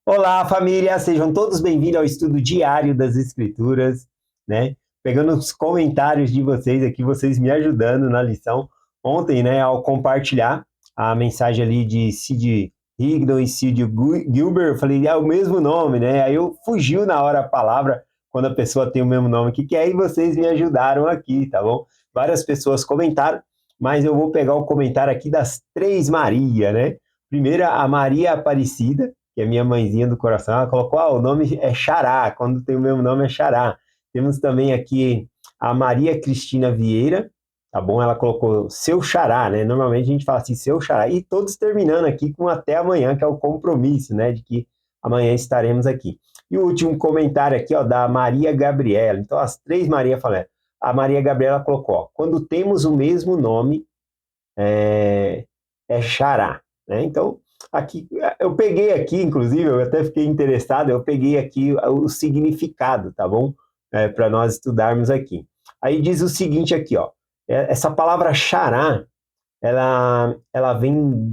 Olá, família! Sejam todos bem-vindos ao estudo diário das Escrituras, né? Pegando os comentários de vocês aqui, vocês me ajudando na lição. Ontem, né, ao compartilhar a mensagem ali de Sid Higdon e Sid Gilbert, eu falei, é o mesmo nome, né? Aí eu fugiu na hora a palavra quando a pessoa tem o mesmo nome que é, e vocês me ajudaram aqui, tá bom? Várias pessoas comentaram, mas eu vou pegar o comentário aqui das Três Maria, né? Primeira, a Maria Aparecida, que é minha mãezinha do coração, ela colocou, o nome é Xará, quando tem o mesmo nome é Xará. Temos também aqui a Maria Cristina Vieira, tá bom? Ela colocou seu Xará, né? Normalmente a gente fala assim, seu Xará. E todos terminando aqui com até amanhã, que é o compromisso, né? De que amanhã estaremos aqui. E o último comentário aqui, ó, da Maria Gabriela. Então, as três Maria falaram. A Maria Gabriela colocou, ó, quando temos o mesmo nome, é Xará, né? Então, aqui, eu peguei aqui, inclusive, eu até fiquei interessado, eu peguei aqui o significado, tá bom? Para nós estudarmos aqui. Aí diz o seguinte aqui, ó, essa palavra Xará, ela vem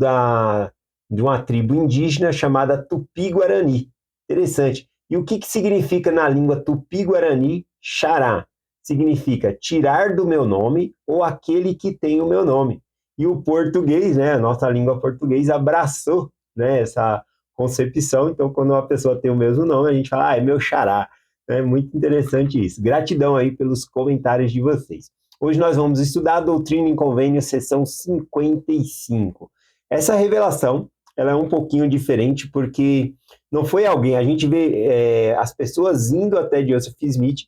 de uma tribo indígena chamada Tupi-Guarani. Interessante. E o que significa na língua Tupi-Guarani Xará? Significa tirar do meu nome ou aquele que tem o meu nome. E o português, né, a nossa língua portuguesa abraçou, né, essa concepção. Então, quando uma pessoa tem o mesmo nome, a gente fala, é meu xará. É muito interessante isso. Gratidão aí pelos comentários de vocês. Hoje nós vamos estudar a Doutrina em Convênio, seção 55. Essa revelação, ela é um pouquinho diferente porque não foi alguém, a gente vê as pessoas indo até Joseph Smith,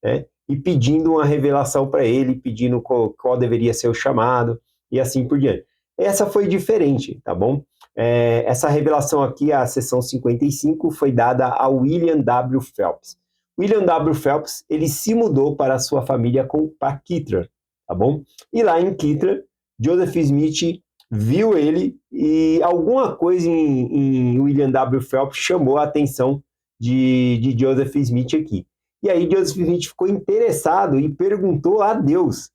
né, e pedindo uma revelação para ele, pedindo qual deveria ser o chamado, e assim por diante. Essa foi diferente, tá bom? Essa revelação aqui, a seção 55, foi dada a William W. Phelps. William W. Phelps, ele se mudou para a sua família para Kitra, tá bom? E lá em Kitra, Joseph Smith viu ele e alguma coisa em William W. Phelps chamou a atenção de Joseph Smith aqui. E aí Joseph Smith ficou interessado e perguntou a Deus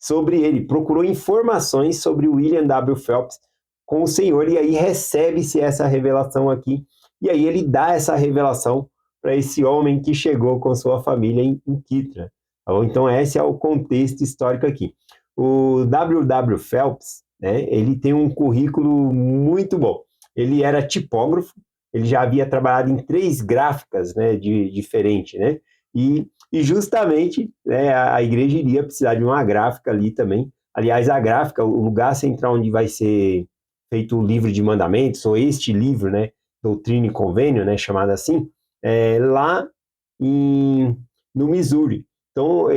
sobre ele, procurou informações sobre William W. Phelps com o Senhor, e aí recebe-se essa revelação aqui, e aí ele dá essa revelação para esse homem que chegou com sua família em Kitra. Tá bom? Então, esse é o contexto histórico aqui. O W. W. Phelps, né, ele tem um currículo muito bom. Ele era tipógrafo, ele já havia trabalhado em 3 gráficas, né, diferente, né? E justamente, né, a igreja iria precisar de uma gráfica ali também. Aliás, a gráfica, o lugar central onde vai ser feito o livro de mandamentos, ou este livro, né, Doutrina e Convênio, né, chamado assim, lá em, no Missouri. Então,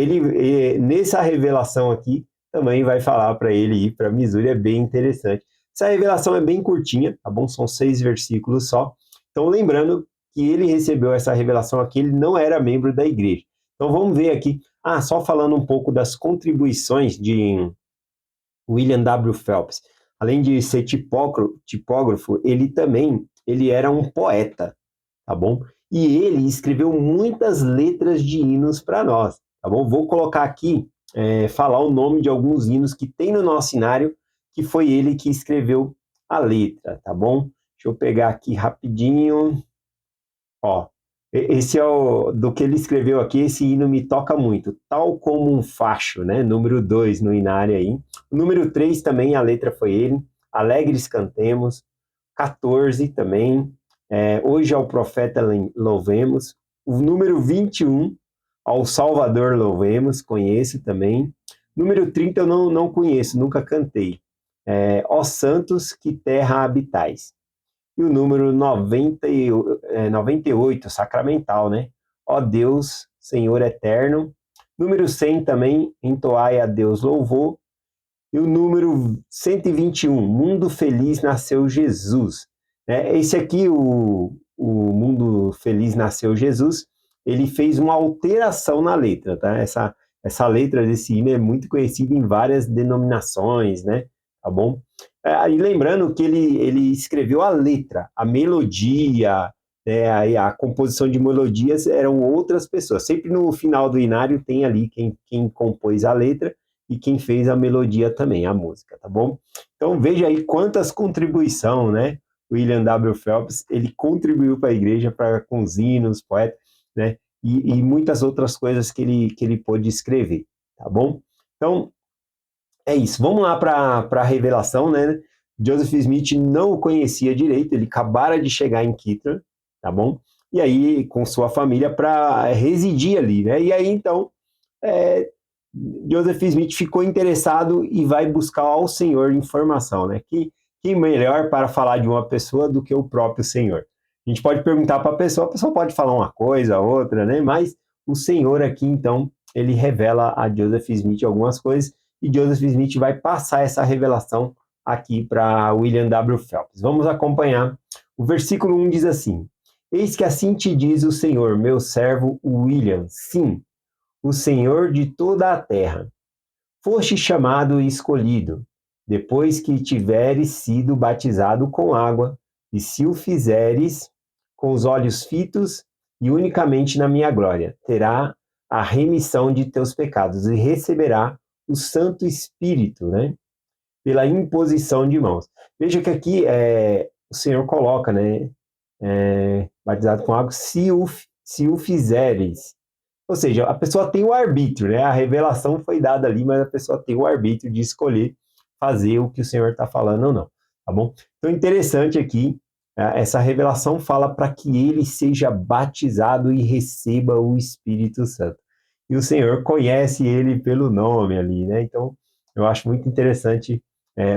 nessa revelação aqui, também vai falar para ele ir para Missouri, é bem interessante. Essa revelação é bem curtinha, tá bom? São 6 versículos só. Então, lembrando que ele recebeu essa revelação aqui, ele não era membro da igreja. Então, vamos ver aqui. Só falando um pouco das contribuições de William W. Phelps. Além de ser tipógrafo, ele era um poeta, tá bom? E ele escreveu muitas letras de hinos para nós, tá bom? Vou colocar aqui, falar o nome de alguns hinos que tem no nosso cenário, que foi ele que escreveu a letra, tá bom? Deixa eu pegar aqui rapidinho. Ó, esse é do que ele escreveu aqui, esse hino me toca muito, tal como um facho, né? Número 2 no inário aí. O número 3 também, a letra foi ele. Alegres cantemos. 14 também. Hoje ao profeta louvemos. O número 21, ao Salvador louvemos, conheço também. Número 30 eu não conheço, nunca cantei. Ó santos, que terra habitais. E o número 98, sacramental, né? Ó Deus, Senhor eterno. Número 100 também, entoai a Deus louvor. E o número 121, Mundo Feliz Nasceu Jesus. Esse aqui, o Mundo Feliz Nasceu Jesus, ele fez uma alteração na letra, tá? Essa letra desse hino é muito conhecida em várias denominações, né? Tá bom? E lembrando que ele escreveu a letra, a melodia, né? A composição de melodias eram outras pessoas. Sempre no final do inário tem ali quem compôs a letra e quem fez a melodia também, a música, tá bom? Então veja aí quantas contribuições, né? William W. Phelps, ele contribuiu para a igreja com os hinos, poetas, né? E muitas outras coisas que ele pôde escrever, tá bom? Então, é isso. Vamos lá para a revelação, né? Joseph Smith não o conhecia direito, ele acabara de chegar em Kittra, tá bom? E aí, com sua família, para residir ali, né? E aí, então, é, Joseph Smith ficou interessado e vai buscar ao Senhor informação, né? Quem melhor para falar de uma pessoa do que o próprio Senhor? A gente pode perguntar para a pessoa pode falar uma coisa, outra, né? Mas o Senhor aqui, então, ele revela a Joseph Smith algumas coisas e Joseph Smith vai passar essa revelação aqui para William W. Phelps. Vamos acompanhar. O versículo 1 diz assim: Eis que assim te diz o Senhor, meu servo William, sim, o Senhor de toda a terra. Foste chamado e escolhido, depois que tiveres sido batizado com água, e se o fizeres com os olhos fitos e unicamente na minha glória, terá a remissão de teus pecados e receberá o Santo Espírito, né? Pela imposição de mãos. Veja que aqui o Senhor coloca, né? Batizado com água, se o fizeres. Ou seja, a pessoa tem o arbítrio, né? A revelação foi dada ali, mas a pessoa tem o arbítrio de escolher fazer o que o Senhor está falando ou não, tá bom? Então, interessante aqui, essa revelação fala para que ele seja batizado e receba o Espírito Santo. E o Senhor conhece ele pelo nome ali, né? Então, eu acho muito interessante.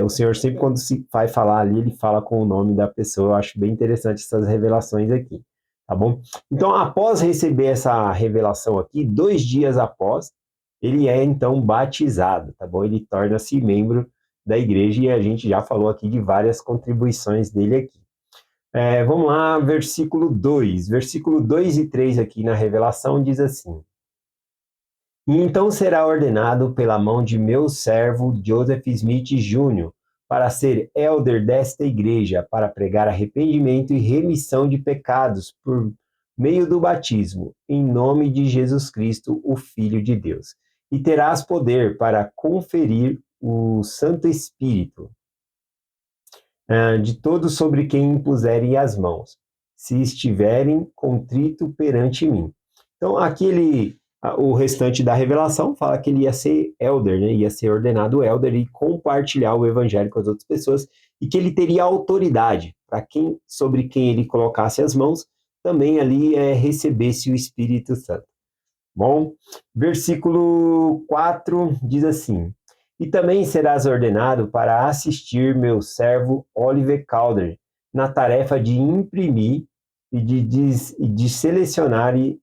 O Senhor sempre, quando se vai falar ali, ele fala com o nome da pessoa. Eu acho bem interessante essas revelações aqui, tá bom? Então, após receber essa revelação aqui, 2 dias após, ele é então batizado, tá bom? Ele torna-se membro da igreja e a gente já falou aqui de várias contribuições dele aqui. Vamos lá, versículo 2. Versículo 2 e 3 aqui na revelação diz assim: E então será ordenado pela mão de meu servo Joseph Smith Jr., para ser elder desta igreja, para pregar arrependimento e remissão de pecados por meio do batismo, em nome de Jesus Cristo, o Filho de Deus. E terás poder para conferir o Santo Espírito de todos sobre quem impuserem as mãos, se estiverem contrito perante mim. Então, o restante da revelação fala que ele ia ser elder, né? Ia ser ordenado elder e compartilhar o evangelho com as outras pessoas e que ele teria autoridade para sobre quem ele colocasse as mãos, também ali recebesse o Espírito Santo. Bom, versículo 4 diz assim: E também serás ordenado para assistir meu servo Oliver Cowdery na tarefa de imprimir e de selecionar e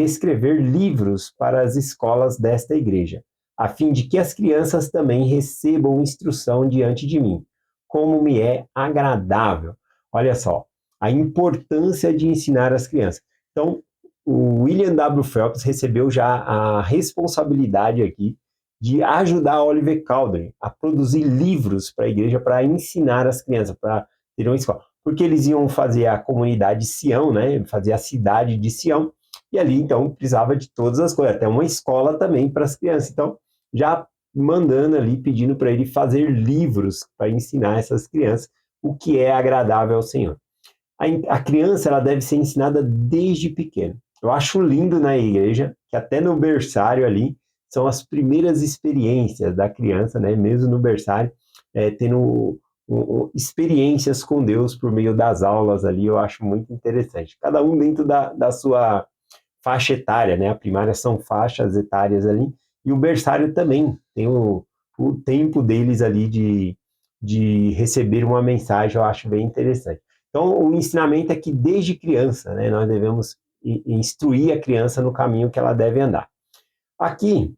escrever livros para as escolas desta igreja, a fim de que as crianças também recebam instrução diante de mim, como me é agradável. Olha só, a importância de ensinar as crianças. Então, o William W. Phelps recebeu já a responsabilidade aqui de ajudar Oliver Cowdery a produzir livros para a igreja, para ensinar as crianças, para ter uma escola. Porque eles iam fazer a comunidade de Sião, né? Fazer a cidade de Sião, e ali, então, precisava de todas as coisas, até uma escola também para as crianças. Então, já mandando ali, pedindo para ele fazer livros para ensinar essas crianças o que é agradável ao Senhor. A criança, ela deve ser ensinada desde pequena. Eu acho lindo na igreja que até no berçário ali são as primeiras experiências da criança, né? Mesmo no berçário, tendo experiências com Deus por meio das aulas ali, eu acho muito interessante. Cada um dentro da sua faixa etária, né? A primária são faixas etárias ali, e o berçário também tem o tempo deles ali de receber uma mensagem, eu acho bem interessante. Então, o ensinamento é que desde criança, né, nós devemos instruir a criança no caminho que ela deve andar. Aqui,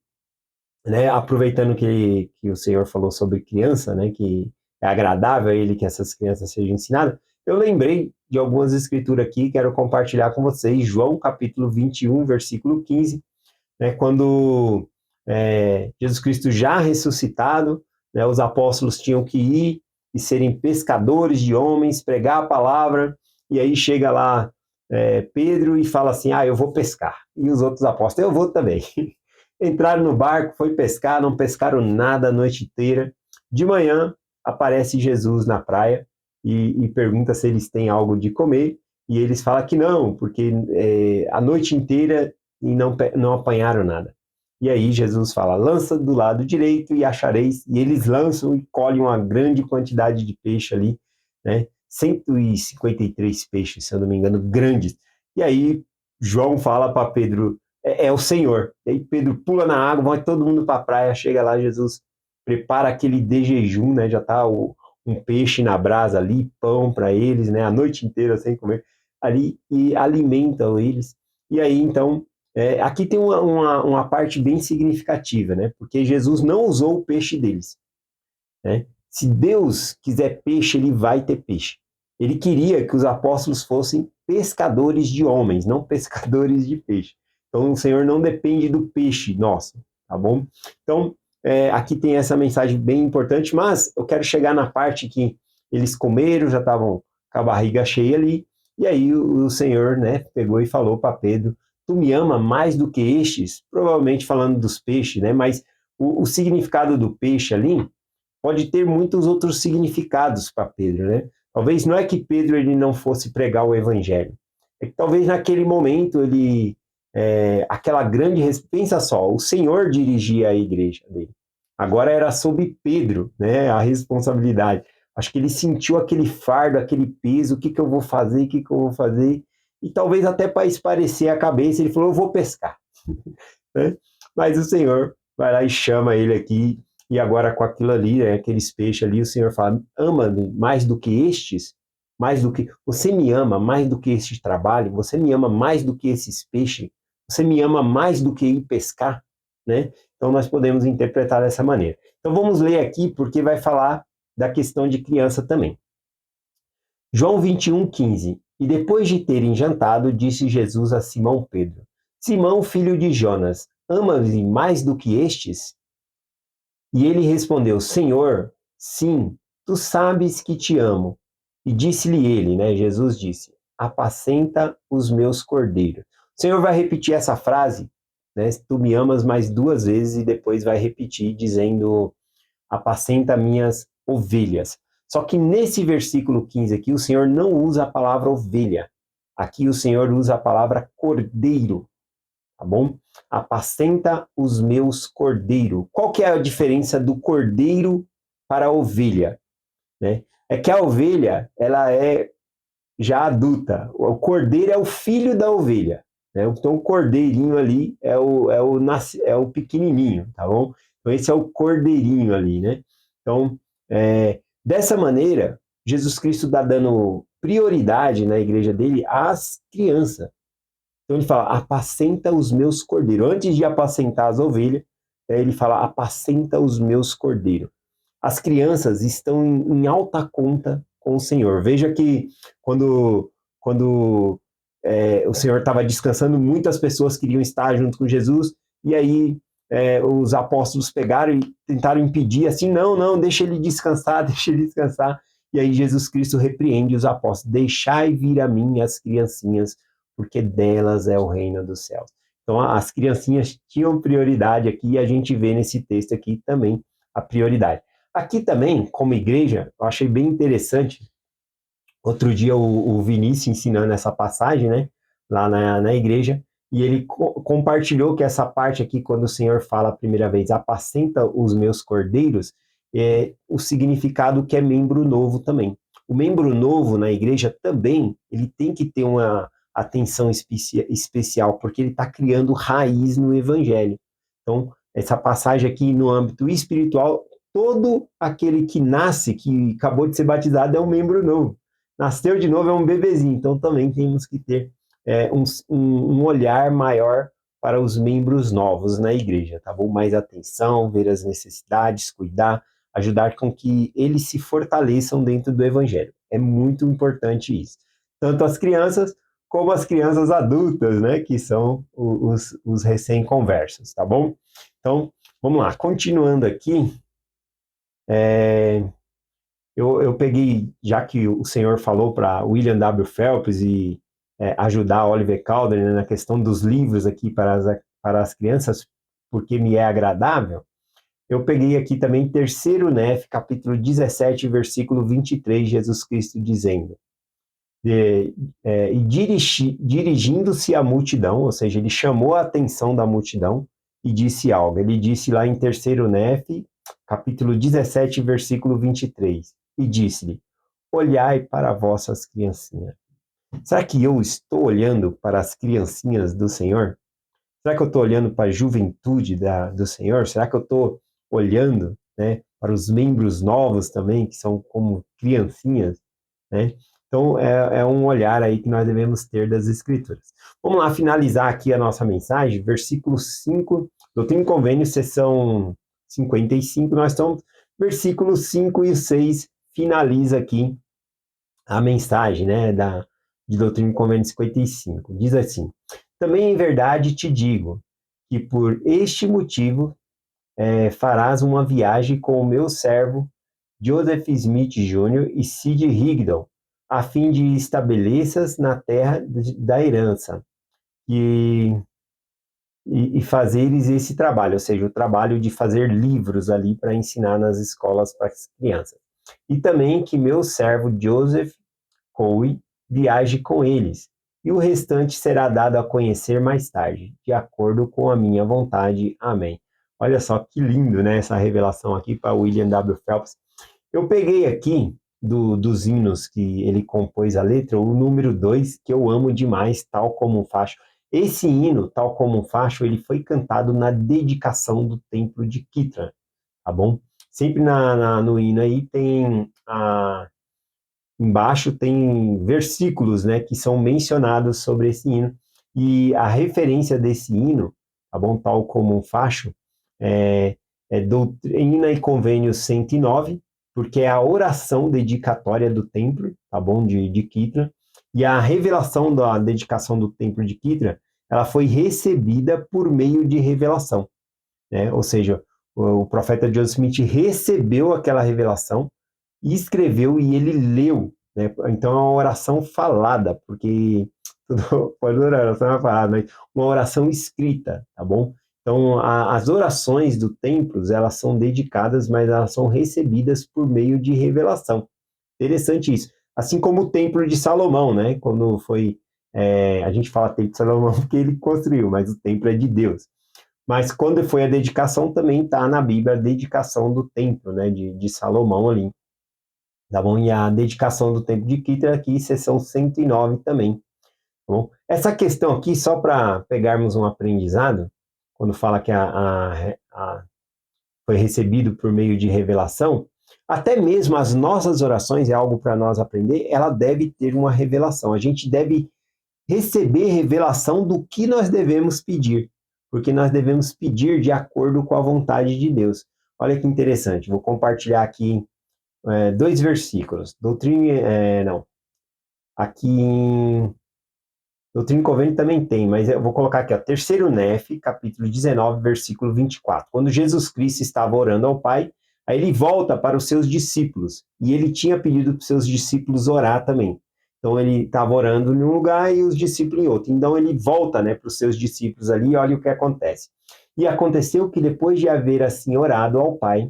né, aproveitando que o Senhor falou sobre criança, né, que é agradável a ele que essas crianças sejam ensinadas, eu lembrei de algumas escrituras aqui, quero compartilhar com vocês, João capítulo 21, versículo 15, né, quando Jesus Cristo já ressuscitado, né, os apóstolos tinham que ir e serem pescadores de homens, pregar a palavra, e aí chega lá Pedro e fala assim, eu vou pescar, e os outros apóstolos, eu vou também. Entraram no barco, foi pescar, não pescaram nada a noite inteira. De manhã, aparece Jesus na praia, e pergunta se eles têm algo de comer, e eles falam que não, porque a noite inteira e não apanharam nada. E aí Jesus fala, lança do lado direito e achareis, e eles lançam e colhem uma grande quantidade de peixe ali, né? 153 peixes, se eu não me engano, grandes. E aí João fala para Pedro, é o Senhor. E aí Pedro pula na água, vai todo mundo para a praia, chega lá, Jesus prepara aquele de jejum, né? Já tá um peixe na brasa ali, pão para eles, né? A noite inteira sem comer ali e alimentam eles. E aí então aqui tem uma parte bem significativa, né? Porque Jesus não usou o peixe deles, né? Se Deus quiser peixe, ele vai ter peixe. Ele queria que os apóstolos fossem pescadores de homens, não pescadores de peixe. Então o Senhor não depende do peixe nosso, tá bom? Então aqui tem essa mensagem bem importante, mas eu quero chegar na parte que eles comeram, já estavam com a barriga cheia ali, e aí o Senhor, né, pegou e falou para Pedro, tu me ama mais do que estes? Provavelmente falando dos peixes, né, mas o significado do peixe ali pode ter muitos outros significados para Pedro, né? Talvez não é que Pedro ele não fosse pregar o evangelho, é que talvez naquele momento ele aquela grande pensa só, o Senhor dirigia a igreja dele. Agora era sobre Pedro, né? A responsabilidade. Acho que ele sentiu aquele fardo, aquele peso, o que que eu vou fazer, o que que eu vou fazer, e talvez até para esparecer a cabeça ele falou, eu vou pescar, né? Mas o Senhor vai lá e chama ele aqui e agora com aquilo ali, aqueles peixes ali, o Senhor fala, ama-me mais do que estes, mais do que, você me ama mais do que este trabalho, você me ama mais do que esses peixes, você me ama mais do que ir pescar, né? Então nós podemos interpretar dessa maneira. Então vamos ler aqui, porque vai falar da questão de criança também. João 21:15. E depois de terem jantado, disse Jesus a Simão Pedro, Simão, filho de Jonas, ama-me mais do que estes? E ele respondeu, Senhor, sim, tu sabes que te amo. E disse-lhe ele, né, Jesus disse, apacenta os meus cordeiros. O Senhor vai repetir essa frase, né, tu me amas mais duas vezes e depois vai repetir dizendo, apacenta minhas ovelhas. Só que nesse versículo 15 aqui, o Senhor não usa a palavra ovelha. Aqui o Senhor usa a palavra cordeiro, tá bom? Apacenta os meus cordeiros. Qual que é a diferença do cordeiro para a ovelha, né? É que a ovelha, ela é já adulta. O cordeiro é o filho da ovelha, né? Então o cordeirinho ali é o pequenininho, tá bom? Então esse é o cordeirinho ali, né? Então, dessa maneira, Jesus Cristo está dando prioridade na igreja dele às crianças. Então ele fala, apacenta os meus cordeiros. Antes de apacentar as ovelhas, ele fala, apacenta os meus cordeiros. As crianças estão em alta conta com o Senhor. Veja que quando o Senhor estava descansando, muitas pessoas queriam estar junto com Jesus, e aí os apóstolos pegaram e tentaram impedir, assim, não, não, deixa ele descansar, deixa ele descansar. E aí Jesus Cristo repreende os apóstolos, deixai vir a mim as criancinhas, porque delas é o reino dos céus. Então, as criancinhas tinham prioridade aqui, e a gente vê nesse texto aqui também a prioridade. Aqui também, como igreja, eu achei bem interessante, outro dia o Vinícius ensinando essa passagem, né, lá na igreja, e ele compartilhou que essa parte aqui, quando o Senhor fala a primeira vez, apacenta os meus cordeiros, o significado que é membro novo também. O membro novo na igreja também, ele tem que ter uma atenção especial, porque ele está criando raiz no evangelho. Então, essa passagem aqui no âmbito espiritual, todo aquele que nasce, que acabou de ser batizado, é um membro novo. Nasceu de novo, é um bebezinho. Então, também temos que ter um olhar maior para os membros novos na igreja, tá bom? Mais atenção, ver as necessidades, cuidar, ajudar com que eles se fortaleçam dentro do evangelho. É muito importante isso. Tanto as crianças como as crianças adultas, né? Que são os recém-conversos, tá bom? Então, vamos lá. Continuando aqui, eu peguei, já que o senhor falou para William W. Phelps e ajudar Oliver Cowdery, né, na questão dos livros aqui para as crianças, porque me é agradável, eu peguei aqui também terceiro Nef, capítulo 17, versículo 23, Jesus Cristo dizendo, dirigindo-se à multidão, ou seja, ele chamou a atenção da multidão e disse algo. Ele disse lá em terceiro Nef, capítulo 17, versículo 23, e disse-lhe, olhai para vossas criancinhas. Será que eu estou olhando para as criancinhas do Senhor? Será que eu estou olhando para a juventude do Senhor? Será que eu estou olhando, né, para os membros novos também, que são como criancinhas, né? Então, é um olhar aí que nós devemos ter das Escrituras. Vamos lá finalizar aqui a nossa mensagem, versículo 5, Doutrina e Convênio, seção 55, nós estamos, versículos 5 e 6, finaliza aqui a mensagem, né, de Doutrina e Convênio 55. Diz assim, também em verdade te digo, que por este motivo farás uma viagem com o meu servo Joseph Smith Jr. e Sid Rigdon, a fim de estabeleças na terra da herança e fazeres esse trabalho, ou seja, o trabalho de fazer livros ali para ensinar nas escolas para as crianças. E também que meu servo Joseph Coe viaje com eles, e o restante será dado a conhecer mais tarde, de acordo com a minha vontade. Amém. Olha só que lindo, né, essa revelação aqui para William W. Phelps. Eu peguei aqui dos hinos que ele compôs a letra, o número 2, que eu amo demais, tal como um facho. Esse hino, tal como um facho, ele foi cantado na dedicação do templo de Kitra, tá bom? Sempre no hino aí tem embaixo tem versículos, né, que são mencionados sobre esse hino, e a referência desse hino, tá bom, tal como um facho, é Doutrina e Convênio 109, porque é a oração dedicatória do templo, tá bom, de Kitra, e a revelação da dedicação do templo de Kitra, ela foi recebida por meio de revelação, né, ou seja, o profeta Joseph Smith recebeu aquela revelação, escreveu e ele leu, né? Então é uma oração falada, porque pode oração é falada, mas uma oração escrita, tá bom? Então as orações do templo, elas são dedicadas, mas elas são recebidas por meio de revelação. Interessante isso. Assim como o templo de Salomão, né? Quando foi a gente fala templo de Salomão porque ele construiu, mas o templo é de Deus. Mas quando foi a dedicação, também está na Bíblia a dedicação do templo, né? De Salomão ali. Tá bom? E a dedicação do templo de Kitra aqui, seção 109 também. Tá bom? Essa questão aqui, só para pegarmos um aprendizado, quando fala que foi recebido por meio de revelação, até mesmo as nossas orações, é algo para nós aprender, ela deve ter uma revelação. A gente deve receber revelação do que nós devemos pedir, porque nós devemos pedir de acordo com a vontade de Deus. Olha que interessante, vou compartilhar aqui dois versículos. Aqui em Doutrina e Convênio também tem, mas eu vou colocar aqui, ó, terceiro Nef, capítulo 19, versículo 24. Quando Jesus Cristo estava orando ao Pai, aí ele volta para os seus discípulos, e ele tinha pedido para os seus discípulos orar também. Então ele estava orando em um lugar e os discípulos em outro. Então ele volta, né, para os seus discípulos ali e olha o que acontece. E aconteceu que depois de haver assim orado ao Pai,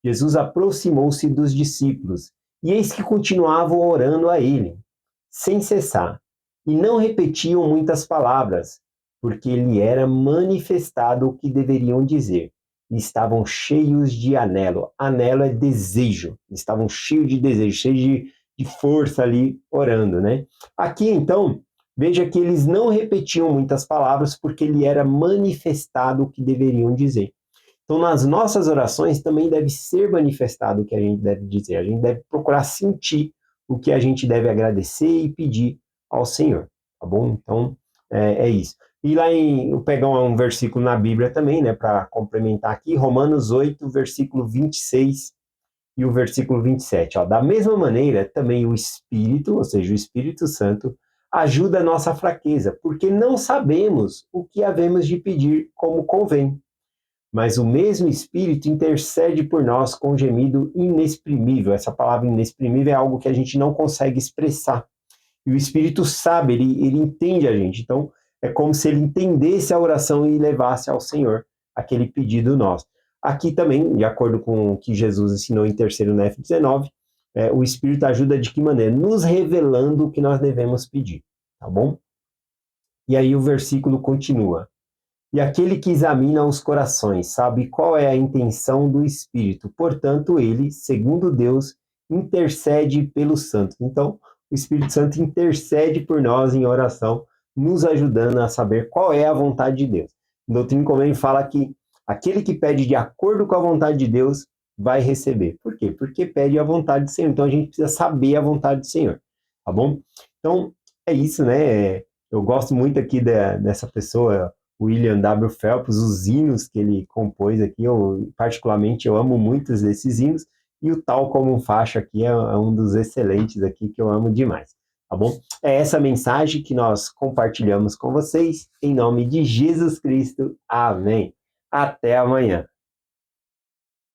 Jesus aproximou-se dos discípulos, e eis que continuavam orando a ele, sem cessar, e não repetiam muitas palavras, porque lhe era manifestado o que deveriam dizer. E estavam cheios de anelo. Anelo é desejo. Estavam cheios de desejo, cheios de força ali orando, né? Aqui, então, veja que eles não repetiam muitas palavras, porque lhe era manifestado o que deveriam dizer. Então, nas nossas orações também deve ser manifestado o que a gente deve dizer. A gente deve procurar sentir o que a gente deve agradecer e pedir ao Senhor, tá bom? Então, é isso. E lá eu pegar um versículo na Bíblia também, né, para complementar aqui, Romanos 8, versículo 26 e o versículo 27. Ó, da mesma maneira, também o Espírito, ou seja, o Espírito Santo, ajuda a nossa fraqueza, porque não sabemos o que havemos de pedir como convém. Mas o mesmo Espírito intercede por nós com um gemido inexprimível. Essa palavra inexprimível é algo que a gente não consegue expressar. E o Espírito sabe, ele entende a gente. Então, é como se ele entendesse a oração e levasse ao Senhor aquele pedido nosso. aqui também, de acordo com o que Jesus ensinou em 3º Nef 19, o Espírito ajuda de que maneira? Nos revelando o que nós devemos pedir, tá bom? E aí o versículo continua. E aquele que examina os corações sabe qual é a intenção do Espírito. Portanto, ele, segundo Deus, intercede pelos santos. Então, o Espírito Santo intercede por nós em oração, nos ajudando a saber qual é a vontade de Deus. O Doutrina e Convênio fala que aquele que pede de acordo com a vontade de Deus vai receber. Por quê? Porque pede a vontade do Senhor. Então, a gente precisa saber a vontade do Senhor. Tá bom? Então, é isso, né? Eu gosto muito aqui dessa pessoa, William W. Phelps, os hinos que ele compôs aqui, particularmente eu amo muitos desses hinos, e o Tal Como Faixa aqui é um dos excelentes aqui que eu amo demais, tá bom? É essa mensagem que nós compartilhamos com vocês, em nome de Jesus Cristo, amém. Até amanhã.